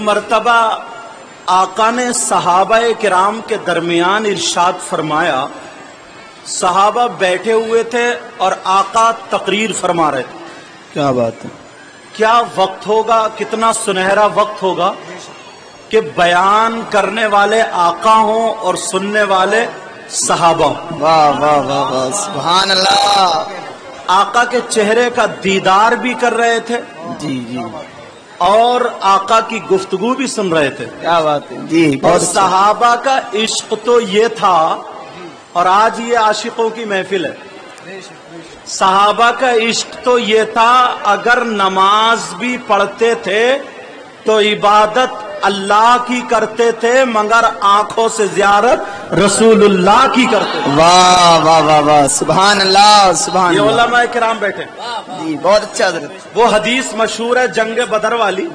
مرتبہ آقا نے صحابہ کرام کے درمیان ارشاد فرمایا، صحابہ بیٹھے ہوئے تھے اور آقا تقریر فرما رہے تھے. کیا بات ہے. کیا وقت ہوگا، کتنا سنہرا وقت ہوگا کہ بیان کرنے والے آقا ہوں اور سننے والے صحابہ ہوں. واہ واہ واہ واہ، سبحان اللہ. آقا کے چہرے کا دیدار بھی کر رہے تھے جی جی، اور آقا کی گفتگو بھی سن رہے تھے. کیا بات ہے جی. اور بہت اچھا. صحابہ کا عشق تو یہ تھا، اور آج یہ عاشقوں کی محفل ہے. صحابہ کا عشق تو یہ تھا، اگر نماز بھی پڑھتے تھے تو عبادت اللہ کی کرتے تھے، مگر آنکھوں سے زیارت رسول اللہ کی کرتے تھے. واہ واہ واہ واہ، سبحان اللہ سبحان یہ اللہ. علماء کرام بیٹھے. جی بہت اچھا حضرت. وہ حدیث مشہور ہے جنگ بدر والی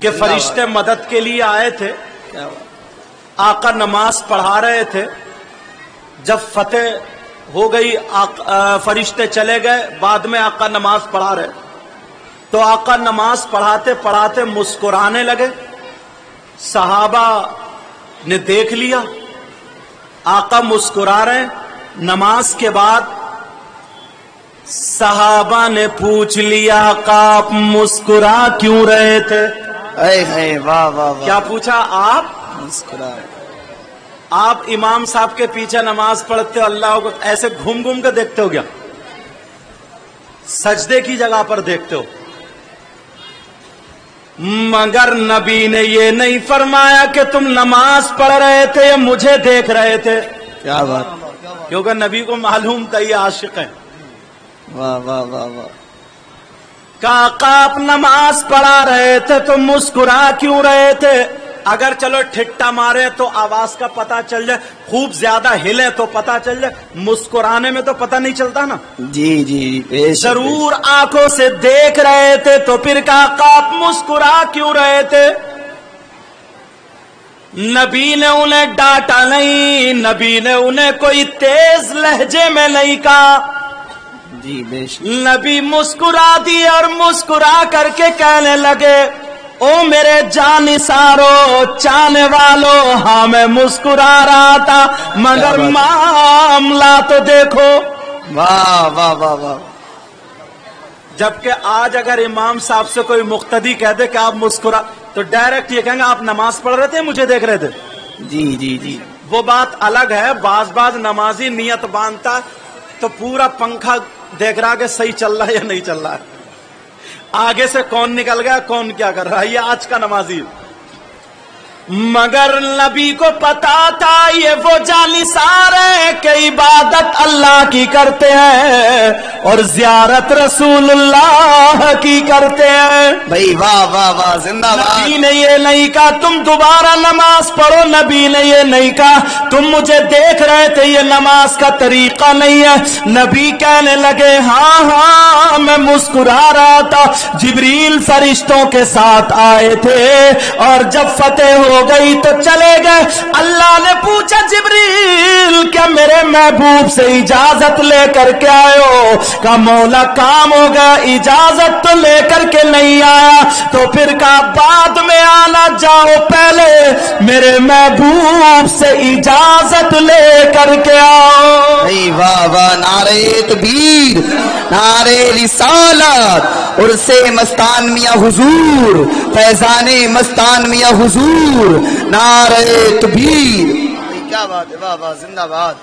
کہ فرشتے مدد کے لیے آئے تھے، کیا بات. آقا نماز پڑھا رہے تھے. جب فتح ہو گئی فرشتے چلے گئے، بعد میں آقا نماز پڑھا رہے تو آقا نماز پڑھاتے پڑھاتے مسکرانے لگے. صحابہ نے دیکھ لیا آقا مسکرا رہے. نماز کے بعد صحابہ نے پوچھ لیا آقا آپ مسکرا کیوں رہے تھے؟ اے اے واہ واہ واہ. کیا پوچھا؟ آپ مسکرا. آپ امام صاحب کے پیچھے نماز پڑھتے ہو، اللہ کو ایسے گھوم گھوم کے دیکھتے ہو کیا؟ سجدے کی جگہ پر دیکھتے ہو؟ مگر نبی نے یہ نہیں فرمایا کہ تم نماز پڑھ رہے تھے یا مجھے دیکھ رہے تھے. کیا بات. کیونکہ نبی کو معلوم تھا یہ عاشق ہیں. واہ واہ واہ واہ. کہا آقا آپ نماز پڑھا رہے تھے تو مسکرا کیوں رہے تھے؟ اگر چلو ٹھٹا مارے تو آواز کا پتہ چل جائے، خوب زیادہ ہلے تو پتہ چل جائے، مسکرانے میں تو پتہ نہیں چلتا نا. جی جی بے شک. ضرور آنکھوں سے دیکھ رہے تھے تو پھر کہا آقا آپ مسکرا کیوں رہے تھے؟ نبی نے انہیں ڈانٹا نہیں، نبی نے انہیں کوئی تیز لہجے میں نہیں کہا. جی بے شک. نبی مسکرا دیے اور مسکرا کر کے کہنے لگے او میرے جانثارو چاہنے والو، ہاں میں مسکرا رہا تھا مگر معاملہ تو دیکھو. واہ واہ واہ واہ. جبکہ آج اگر امام صاحب سے کوئی مقتدی کہہ دے کہ آپ مسکرا تو ڈائریکٹ یہ کہیں گے آپ نماز پڑھ رہے تھے مجھے دیکھ رہے تھے. جی جی جی. وہ بات الگ ہے. بعض نمازی نیت باندھتا تو پورا پنکھا دیکھ رہا کہ صحیح چل رہا ہے یا نہیں چل رہا ہے، آگے سے کون نکل گیا کون کیا کر رہا ہے. یہ آج کا نمازی. مگر نبی کو پتا تھا یہ وہ جانثار ہیں کہ عبادت اللہ کی کرتے ہیں اور زیارت رسول اللہ کی کرتے ہیں. بھائی واہ واہ واہ، زندہ باد. نبی نے یہ نہیں کہا تم دوبارہ نماز پڑھو، نبی نے یہ نہیں کہا تم مجھے دیکھ رہے تھے، یہ نماز کا طریقہ نہیں ہے. نبی کہنے لگے ہاں ہاں میں مسکرا رہا تھا، جبریل فرشتوں کے ساتھ آئے تھے اور جب فتح ہو گئی تو چلے گئے. اللہ نے پوچھا جبریل کیا میرے محبوب سے اجازت لے کر کے آئے ہو؟ کہا مولا کام ہو گیا، اجازت تو لے کر کے نہیں آیا. تو پھر کہا بعد میں آنا، جاؤ پہلے میرے محبوب سے اجازت لے کر کے آؤ. واہ واہ. نعرہ تکبیر، نعرہ رسالت، عرس مستان میاں حضور، فیضان مستان میاں حضور، نعرہ تکبیر. کیا بات ہے. واہ واہ، زندہ باد.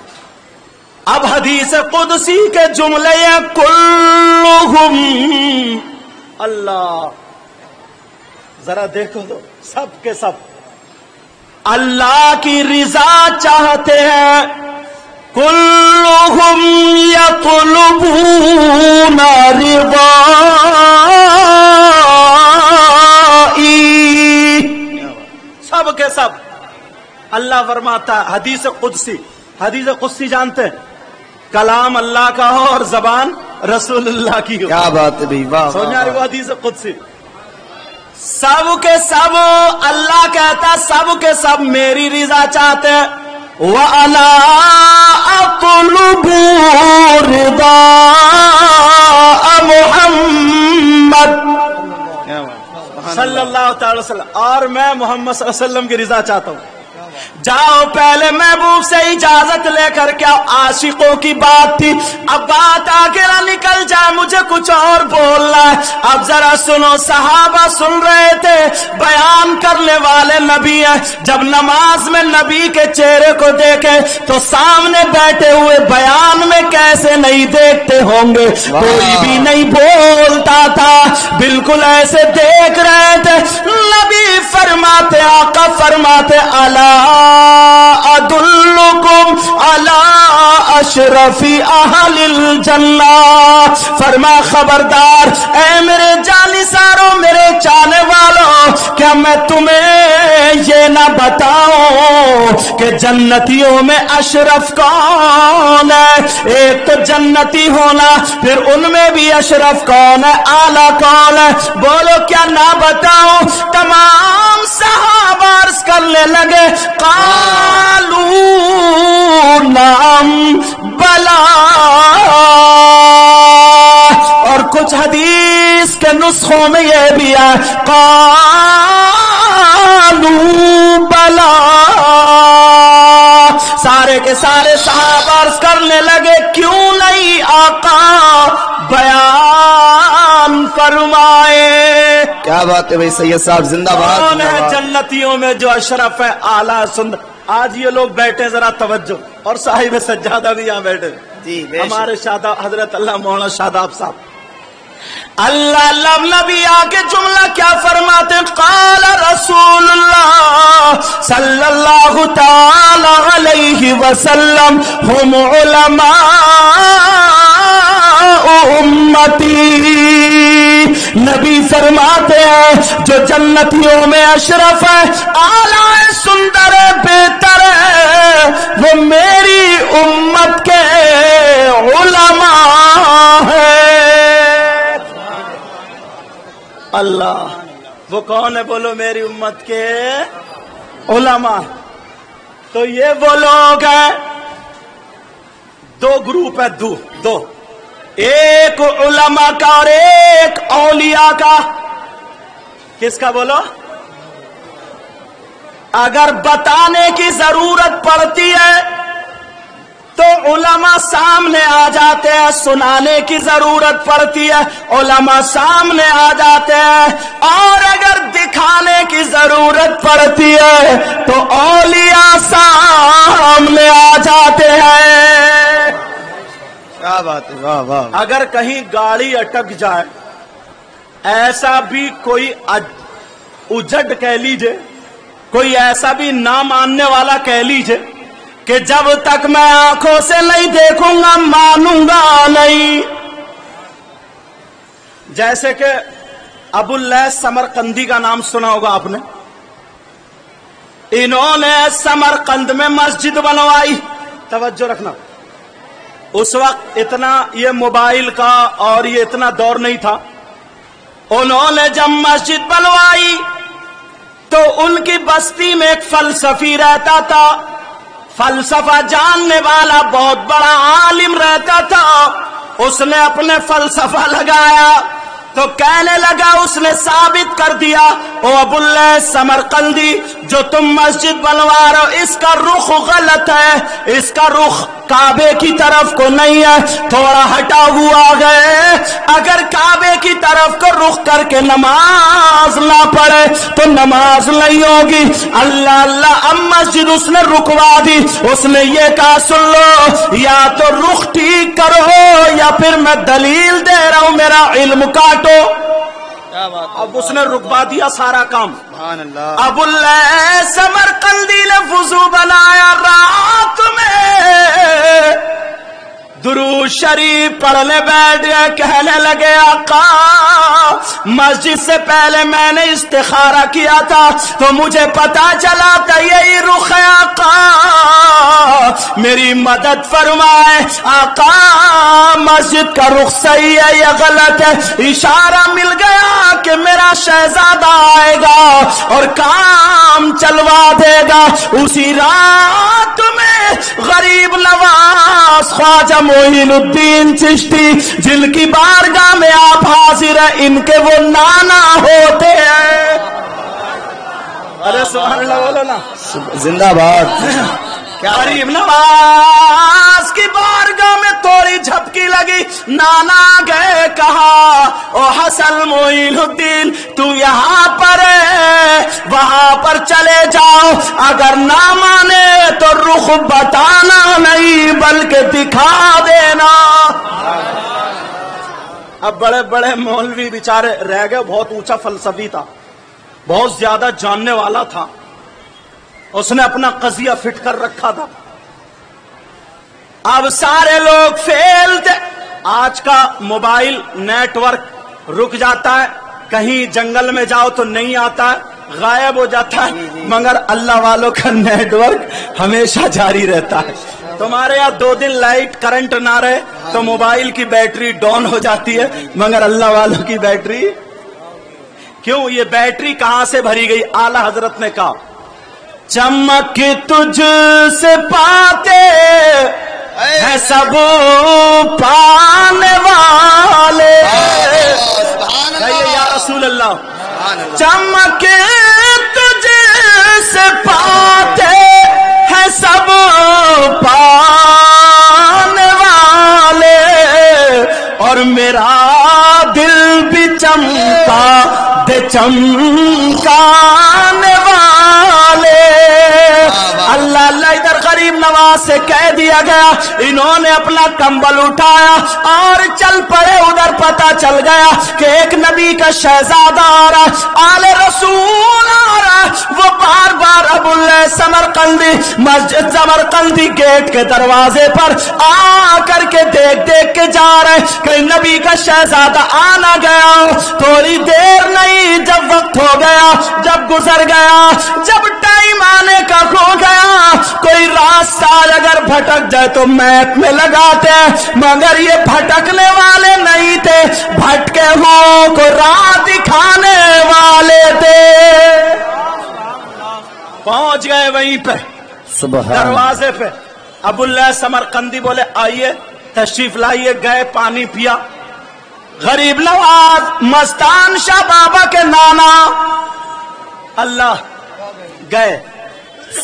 اب حدیث قدسی کے جملے کلہم اللہ، ذرا دیکھو تو سب کے سب اللہ کی رضا چاہتے ہیں. کلہم یطلبون رضائی، سب کے سب اللہ فرماتا. حدیث قدسی جانتے ہیں؟ کلام اللہ کا ہو اور زبان رسول اللہ کی ہو. کیا بات ہے بھائی. واہ سمجھا رہے وہ حدیث قدسی. سب کے سب اللہ کہتا سب کے سب میری رضا چاہتے ہیں. وَأَنَا أَطْلُبُ رِضَاءَ مُحَمَّدٍ. صلی اللہ تعالی وسلم، اور میں محمد صلی اللہ علیہ وسلم کی رضا چاہتا ہوں. جاؤ پہلے محبوب سے اجازت لے کر کے عاشقوں کی بات تھی، اب بات آگے نہ نکل جائے، مجھے کچھ اور بولنا ہے. اب ذرا سنو، صحابہ سن رہے تھے، بیان کرنے والے نبی ہیں. جب نماز میں نبی کے چہرے کو دیکھے تو سامنے بیٹھے ہوئے بیان میں کیسے نہیں دیکھتے ہوں گے. کوئی بھی نہیں بولتا تھا، بالکل ایسے دیکھ رہے تھے. نبی فرماتے، آقا فرماتے، الا ادلکم علی اشرف اہل الجنہ، فرما خبردار اے میرے جانثاروں، میرے چاہنے والوں، کیا میں تمہیں یہ نہ بتاؤں کہ جنتیوں میں اشرف کون ہے؟ ایک تو جنتی ہونا، پھر ان میں بھی اشرف کون ہے، اعلیٰ کون ہے؟ بولو کیا نہ بتاؤں؟ تمام صحابہ عرض کرنے لگے، قالوا نعم بلا. اور کچھ حدیث کے نسخوں میں یہ بھی ہے، قالوا بلا. سارے کے سارے صحابہ عرض کرنے لگے، کیوں نہیں آقا بیان فرمائے؟ کیا بات ہے بھائی سید صاحب، زندہ باد. کون ہے جنتیوں میں جو اشرف ہے، اعلیٰ سندر؟ آج یہ لوگ بیٹھے، ذرا توجہ، اور صاحب سجادہ بھی یہاں بیٹھے جی، ہمارے شاداب حضرت اللہ مولانا شاداب صاحب. اللہ نبی آگے جملہ کیا فرماتے؟ قال رسول اللہ صلی اللہ تعالی علیہ وسلم ہم علماء امتی. نبی فرماتے ہیں جو جنتیوں میں اشرف ہے، اعلی سندر ہے، بہتر ہے، وہ میری امت کے علماء ہیں. اللہ، وہ کون ہے؟ بولو میری امت کے علماء. تو یہ وہ لوگ ہیں، دو گروپ ہے، دو، ایک علماء کا اور ایک اولیاء کا. کس کا بولو؟ اگر بتانے کی ضرورت پڑتی ہے تو علماء سامنے آ جاتے ہیں، سنانے کی ضرورت پڑتی ہے علماء سامنے آ جاتے ہیں، اور اگر دکھانے کی ضرورت پڑتی ہے تو اولیاء سامنے آ جاتے ہیں. کیا بات ہے، واہ واہ. اگر کہیں گاڑی اٹک جائے، ایسا بھی کوئی اجڑ کہہ لیجئے، کوئی ایسا بھی نہ ماننے والا کہہ لیجئے کہ جب تک میں آنکھوں سے نہیں دیکھوں گا مانوں گا نہیں. جیسے کہ ابو اللیث سمرقندی کا نام سنا ہوگا آپ نے. انہوں نے سمرقند میں مسجد بنوائی. توجہ رکھنا، اس وقت اتنا یہ موبائل کا اور یہ اتنا دور نہیں تھا. انہوں نے جب مسجد بنوائی تو ان کی بستی میں ایک فلسفی رہتا تھا، فلسفہ جاننے والا بہت بڑا عالم رہتا تھا. اس نے اپنے فلسفہ لگایا تو کہنے لگا، اس نے ثابت کر دیا، او ابو اللیث سمرقندی، جو تم مسجد بنوا رہے ہو اس کا رخ غلط ہے، اس کا رخ کعبے کی طرف کو نہیں ہے، تھوڑا ہٹا ہوا ہے. اگر کعبے کی طرف کو رخ کر کے نماز نہ پڑھے تو نماز نہیں ہوگی. اللہ اللہ، اب مسجد اس نے رکوا دی. اس نے یہ کہا، سن لو، یا تو رخ ٹھیک کرو یا پھر میں دلیل دے رہا ہوں، میرا علم کاٹو. اب اس نے رکوا دیا سارا کام. ابو اللیث سمرقندی نے وضو بنایا، رات میں درود شریف پڑھنے بیٹھ گئے. کہنے لگے، آقا مسجد سے پہلے میں نے استخارہ کیا تھا تو مجھے پتا چلا تھا یہی رخ ہے، آقا میری مدد فرمائے. آقا مسجد کا رخ صحیح ہے یا غلط ہے؟ اشارہ مل گیا کہ میرا شہزادہ آئے گا اور کام چلوا دے گا. اسی رات میں गरीब नवाज ख्वाजा मोइन उद्दीन चिश्ती, जिनकी बारगाह में आप हाजिर है, इनके वो नाना होते हैं। अरे सुभान अल्लाह बोलो ना, जिंदाबाद। गरीब नवाज की बारगाह में थोड़ी झपकी लगी, नाना गए कहा, ओ हसन मोइनुद्दीन तू यहाँ पर है, वहां पर चले जाओ, अगर ना माने तो रुख बताना नहीं बल्कि दिखा देना। अब बड़े बड़े मौलवी बेचारे रह गए, बहुत ऊंचा फलसफी था, बहुत ज्यादा जानने वाला था, उसने अपना कजिया फिट कर रखा था। अब सारे लोग फेल थे। आज का मोबाइल नेटवर्क रुक जाता है, कहीं जंगल में जाओ तो नहीं आता है, गायब हो जाता है, मगर अल्लाह वालों का नेटवर्क हमेशा जारी रहता है। तुम्हारे यहाँ 2 दिन लाइट करंट ना रहे तो मोबाइल की बैटरी डाउन हो जाती है, मगर अल्लाह वालों की बैटरी क्यों? ये बैटरी कहां से भरी गई? आला हजरत ने कहा, चमक तुझ से पाते हैं सब पाने वाले, या रसूल अल्लाह, चमक तुझ से पाते हैं सब पाने वाले, और मेरा दिल भी चमका दे चमकाने वाले। अल्लाह अल्लाह, इधर गरीब नवाज से कह दिया गया, इन्होंने अपना कंबल उठाया और चल पड़े। उधर पता चल गया कि एक नबी का शहजादा आ रहा, आले रसूल आ रहा, वो बार बार अबुल समरकंदी मस्जिद समरकंदी गेट के दरवाजे पर आ करके देख देख के जा रहे, कहीं नबी का शहजादा आ ना गया। थोड़ी देर नहीं, जब वक्त हो गया, जब गुजर गया, जब टाइम आने का हो गया, कोई रास्ता अगर भटक जाए तो मैप में लगाते हैं, मगर ये भटकने वाले नहीं थे, भटके हुओं को राह दिखाने वाले थे। पहुंच गए वहीं पे दरवाजे पे, अबुल्ला समरकंदी बोले आइए तशरीफ लाइए, गए पानी पिया। गरीब नवाज मस्तान शाह बाबा के नाना अल्लाह गए,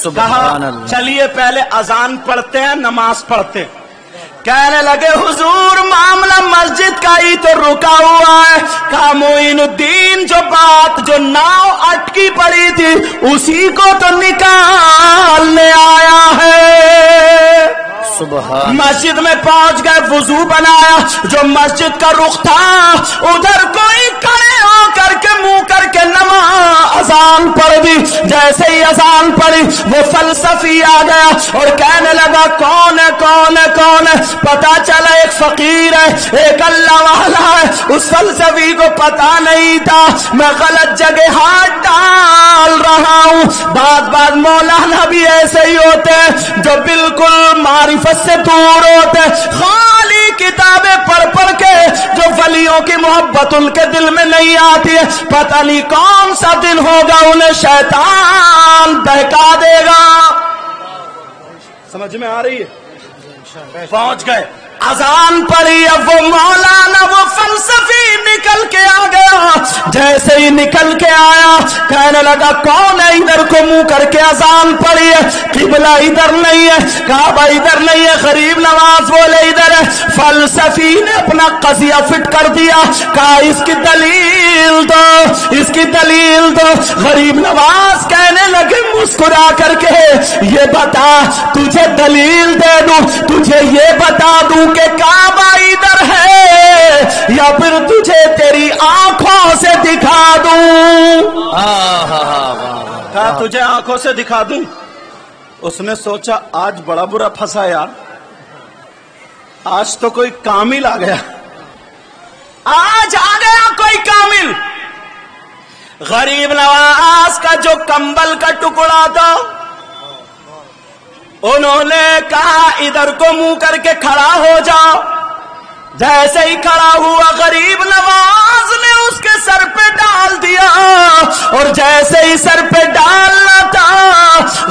कहा चलिए पहले अजान पढ़ते हैं, नमाज पढ़ते हैं। कहने लगे हुजूर मामला मस्जिद का ही तो रुका हुआ है। कहा मोइनुद्दीन जो बात, जो नाव अटकी पड़ी थी उसी को तो निकालने आया है। मस्जिद में पहुंच गए, वुजू बनाया, जो मस्जिद का रुख था उधर कोई खड़े हो करके मुंह करके नमाज अजान पढ़ दी। जैसे ही अजान पड़ी वो फलसफी आ गया और कहने लगा कौन है कौन है कौन है। पता चला एक फकीर है, एक अल्लाह वाला है। उस फलसफी को पता नहीं था मैं गलत जगह हाथ डाल रहा हूं। बात बात मौलाना भी ऐसे ही होते हैं जो बिल्कुल मारिफत से दूर होते हैं, खाली किताबें पढ़ पढ़ के, जो वलियों की मोहब्बत उनके दिल में नहीं आती है। पता नहीं कौन सा दिन होगा उन्हें शैतान बहका देगा। समझ में आ रही है? पहुंच गए, अजान पड़ी, अब वो मौलाना वो फलसफी निकल के आ गया। जैसे ही निकल के आया कहने लगा कौन है, इधर को मुंह करके अजान पड़ी है, किबला इधर नहीं है, काबा इधर नहीं है। गरीब नवाज बोले इधर है। फलसफी ने अपना कजिया फिट कर दिया, कहा इसकी दलील दो, इसकी दलील दो। गरीब नवाज कहने लगे मुस्कुरा करके, ये बता तुझे दलील दे दूं, तुझे ये बता दूं कि काबा इधर है या फिर तुझे तेरी आंखों से दिखा दूं। कहा तुझे आंखों से दिखा दूं। उसने सोचा आज बड़ा बुरा फंसा यार, आज तो कोई कामिल आ गया, आज आ गया कोई कामिल। गरीब नवाज का जो कंबल का टुकड़ा था उन्होंने कहा इधर को मुंह करके खड़ा हो जाओ। जैसे ही खड़ा हुआ गरीब नवाज ने उसके सर पे डाल दिया और जैसे ही सर पे डालना था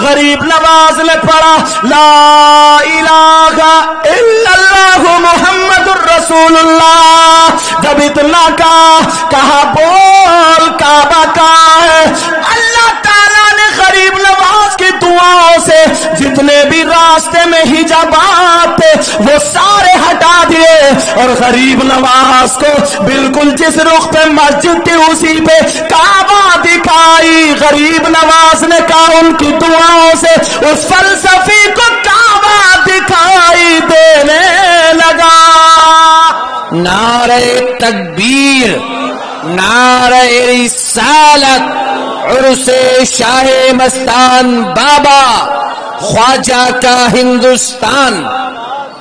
गरीब नवाज ने पढ़ा ला इलाहा इल्लल्लाह मुहम्मदुर रसूलुल्लाह। जब इतना कहा बोल काबा का है, अल्लाह ताला ने गरीब नवाज की दुआओं से जितने भी रास्ते में हिजाबात थे वो सारे हटा दिए और गरीब नवाज को बिल्कुल जिस रुख पे मस्जिद थी उसी पे काबा दिखाई। गरीब नवाज ने कहा उनकी दुआओं से उस फलसफी को काबा दिखाई देने लगा। नारे तकबीर, नारे रिसालत, उर्से शाहे मस्तान बाबा, ख्वाजा का हिंदुस्तान।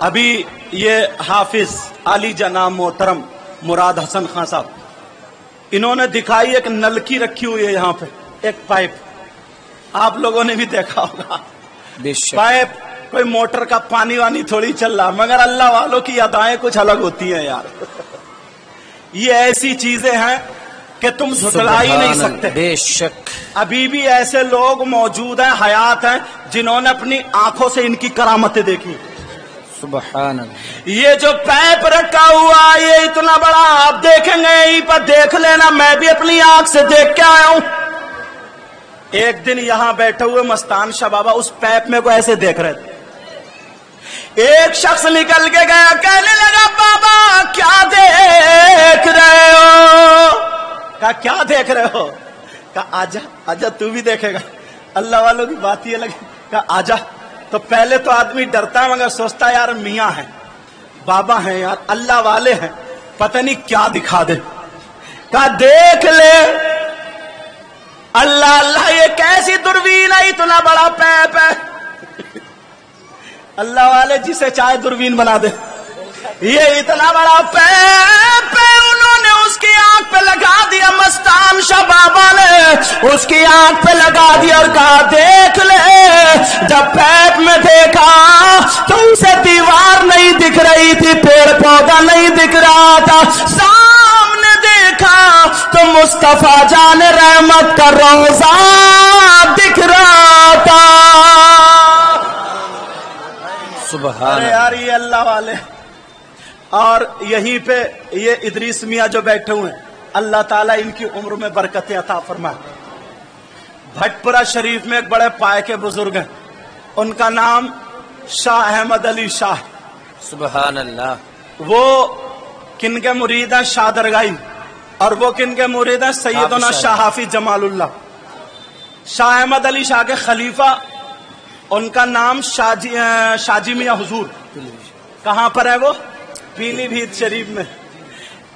अभी ये हाफिज अली जनाब मोहतरम मुराद हसन खान साहब, इन्होंने दिखाई एक नलकी रखी हुई है यहाँ पे, एक पाइप, आप लोगों ने भी देखा होगा। पाइप कोई मोटर का पानी वानी थोड़ी चल रहा, मगर अल्लाह वालों की अदाएं कुछ अलग होती हैं यार। ये ऐसी चीजें हैं कि तुम झुठला ही नहीं सकते। बेशक अभी भी ऐसे लोग मौजूद हैं, हयात हैं, जिन्होंने अपनी आंखों से इनकी करामतें देखी। सुभान अल्लाह। ये जो पाइप रखा हुआ ये इतना बड़ा, आप देखेंगे यहीं पर देख लेना, मैं भी अपनी आंख से देख के आया हूं। एक दिन यहां बैठे हुए मस्तान शाह बाबा उस पाइप में को ऐसे देख रहे थे, एक शख्स निकल के गया, कहने लगा बाबा क्या देख रहे हो? कहा क्या देख रहे हो? कहा आजा आजा तू भी देखेगा। अल्लाह वालों की बात ये लगी, कहा आजा। तो पहले तो आदमी डरता है मगर सोचता है यार मियाँ है, बाबा है यार, अल्लाह वाले हैं, पता नहीं क्या दिखा दे। कहा देख ले। अल्लाह अल्लाह ये कैसी दूरबीन है, इतना बड़ा पैप है। अल्लाह वाले जिसे चाहे दूरबीन बना दे। ये इतना बड़ा पैप है, उन्होंने उसकी आंख पे लगा दिया, मस्तान शाह बाबा ने उसकी आंख पे लगा दिया और कहा देख ले। जब पैप में देखा तो उसे दीवार नहीं दिख रही थी, पेड़ पौधा नहीं दिख रहा था, सामने देखा तो मुस्तफा जान रहमत का रोजा दिख रहा था। सुभान यार ये अल्लाह वाले। और यहीं पे ये इदरीस मियाँ जो बैठे हुए हैं, अल्लाह ताला इनकी उम्र में बरकतें अता फरमाए। भटपुरा शरीफ में एक बड़े पाए के बुजुर्ग हैं, उनका नाम शाह अहमद अली शाह। सुभान अल्लाह। वो किनके मुरीद हैं? शाह दरगाही। और वो किनके मुरीद हैं? सैयदना शाह हाफिज जमालुल्लाह। शाह अहमद अली शाह के खलीफा, उनका नाम शाजी मियाँ हुजूर। कहाँ पर है वो? पीलीभीत शरीफ में।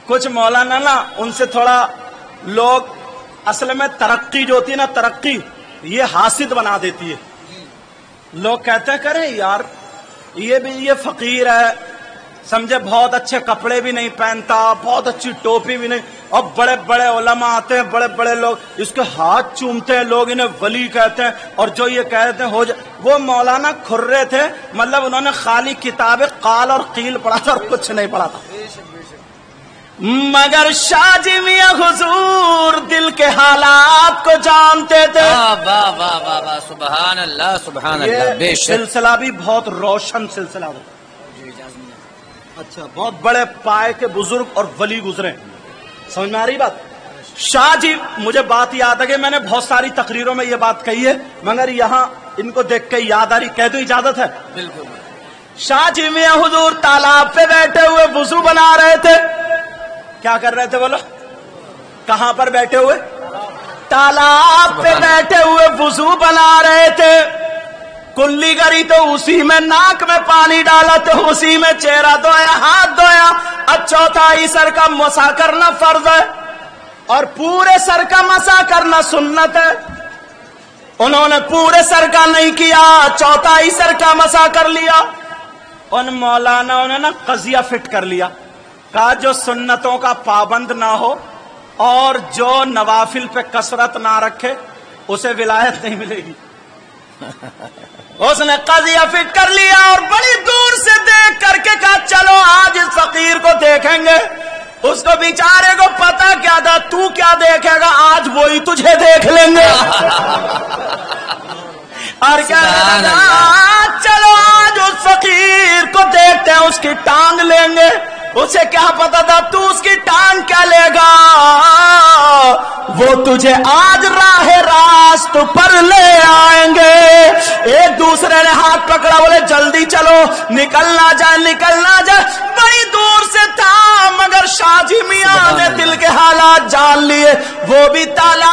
कुछ मौलाना ना उनसे थोड़ा लोग, असल में तरक्की जो होती है ना, तरक्की ये हासिद बना देती है। लोग कहते हैं करें यार ये भी ये फकीर है, समझे, बहुत अच्छे कपड़े भी नहीं पहनता, बहुत अच्छी टोपी भी नहीं, और बड़े बड़े उलमा आते हैं, बड़े बड़े लोग इसके हाथ चूमते हैं, लोग इन्हें वली कहते हैं, और जो ये कहते हैं हो जा। वो मौलाना खुर्रे थे, मतलब उन्होंने खाली किताबें काल और कील पढ़ा था और कुछ नहीं पढ़ा था। मगर शाजी मियाँ हुजूर दिल के हालात को जानते थे। वाह वाह वाह वाह, सुभान अल्लाह सुभान अल्लाह। बेशक सिलसिला भी बहुत रोशन सिलसिला हो। अच्छा, बहुत बड़े पाए के बुजुर्ग और वली गुजरे, समझ में आ रही बात? शाह जी, मुझे बात याद है कि मैंने बहुत सारी तकरीरों में ये बात कही है, मगर यहाँ इनको देख के याद आ रही, कह दो इजाजत है? बिल्कुल। शाह जी मियाँ हुजूर तालाब पे बैठे हुए वुजू बना रहे थे। क्या कर रहे थे बोलो? कहां पर बैठे हुए? तालाब पे बैठे हुए वुजू बना रहे थे। कुल्ली करी तो उसी में नाक में पानी डाला तो उसी में चेहरा धोया, हाथ धोया। अब चौथाई सर का मसा करना फर्ज है और पूरे सर का मसा करना सुन्नत है। उन्होंने पूरे सर का नहीं किया, चौथाई सर का मसा कर लिया। उन मौलानाओं ने ना कजिया फिट कर लिया, कहा जो सुन्नतों का पाबंद ना हो और जो नवाफिल पे कसरत ना रखे उसे विलायत नहीं मिलेगी। उसने कजिया फिट कर लिया और बड़ी दूर से देख करके कहा चलो आज इस फकीर को देखेंगे। उसको बेचारे को पता क्या था, तू क्या देखेगा, आज वही तुझे देख लेंगे। और सुभान अल्लाह। चलो आज उस फकीर को देखते हैं, उसकी टांग लेंगे। उसे क्या पता था तू उसकी टांग क्या लेगा, वो तुझे आज राह रास्त पर ले आएंगे। एक दूसरे ने हाथ पकड़ा, बोले जल्दी चलो, निकलना जाए निकलना जाए। बड़ी दूर से था मगर शाहजी मियां ने दिल के हालात जान लिए, वो भी ताला